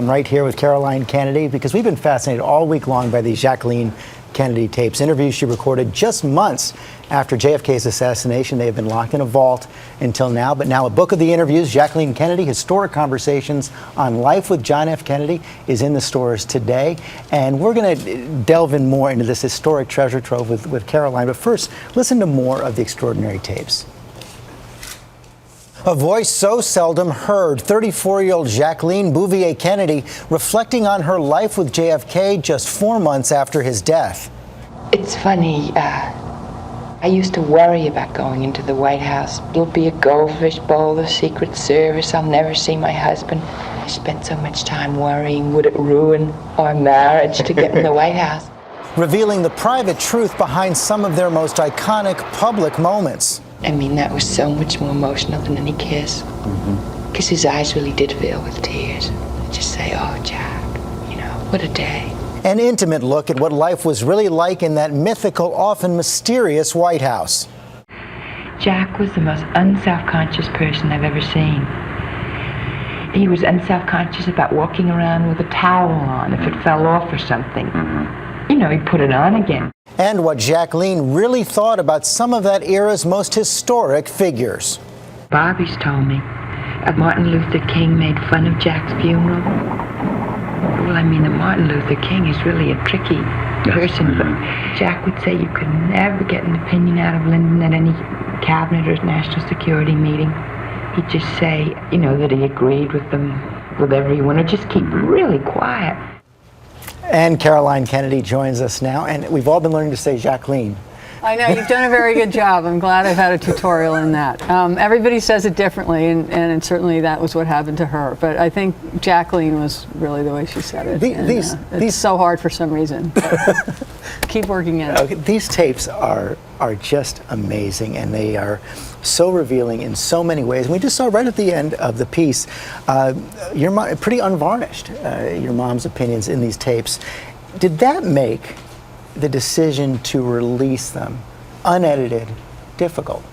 I'm right here with Caroline Kennedy because we've been fascinated all week long by these Jacqueline Kennedy tapes, interviews she recorded just months after JFK's assassination. They have been locked in a vault until now, but now a book of the interviews, Jacqueline Kennedy, Historic Conversations on Life with John F. Kennedy, is in the stores today. And we're going to delve in more into this historic treasure trove with Caroline. But first, listen to more of the extraordinary tapes. A voice so seldom heard, 34-year-old Jacqueline Bouvier Kennedy reflecting on her life with JFK just 4 months after his death. It's funny, I used to worry about going into the White House. It'll be a goldfish bowl, the Secret Service, I'll never see my husband. I spent so much time worrying, would it ruin our marriage to get in the White House? Revealing the private truth behind some of their most iconic public moments. I mean, that was so much more emotional than any kiss. Because his eyes really did fill with tears. I just say, oh, Jack, you know, what a day. An intimate look at what life was really like in that mythical, often mysterious White House. Jack was the most unself-conscious person I've ever seen. He was unself-conscious about walking around with a towel on if it fell off or something. You know, he'd put it on again. And what Jacqueline really thought about some of that era's most historic figures. Bobby's told me Martin Luther King made fun of Jack's funeral. Well, I mean, Martin Luther King is really a tricky person, but Jack would say you could never get an opinion out of Lyndon at any cabinet or national security meeting. He'd just say, you know, that he agreed with them, with everyone, or just keep really quiet. And Caroline Kennedy joins us now, and we've all been learning to say Jacqueline. I know, you've done a very good job. I'm glad I've had a tutorial in that. Everybody says it differently, and certainly that was what happened to her. But I think Jacqueline was really the way she said it. It's so hard for some reason. Keep working at it. Okay, these tapes are just amazing, and they are so revealing in so many ways. And we just saw right at the end of the piece, your mom, pretty unvarnished, your mom's opinions in these tapes. Did that make the decision to release them unedited difficult?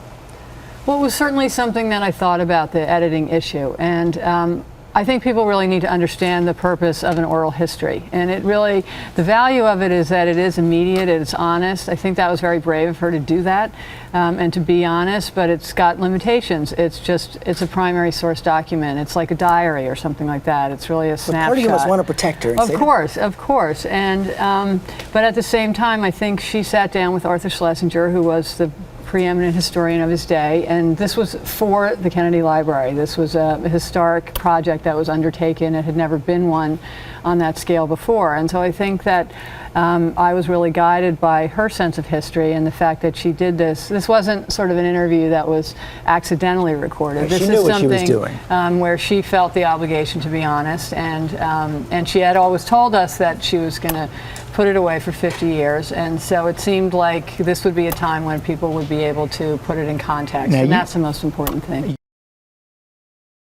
Well, it was certainly something that I thought about, the editing issue, and I think people really need to understand the purpose of an oral history, and it really, the value of it is that it is immediate, it's honest. I think that was very brave of her to do that, and to be honest, but it's got limitations. It's a primary source document. It's like a diary or something like that. It's really a snapshot. But part of you must want to protect her. Of course, and but at the same time, I think she sat down with Arthur Schlesinger, who was the preeminent historian of his day, and this was for the Kennedy Library. This was a historic project that was undertaken. It had never been one on that scale before, and so I think that I was really guided by her sense of history and the fact that she did this. This wasn't sort of an interview that was accidentally recorded. This is something where she felt the obligation to be honest, and she had always told us that she was going to put it away for 50 years, and so it seemed like this would be a time when people would be able to put it in context, and that's the most important thing.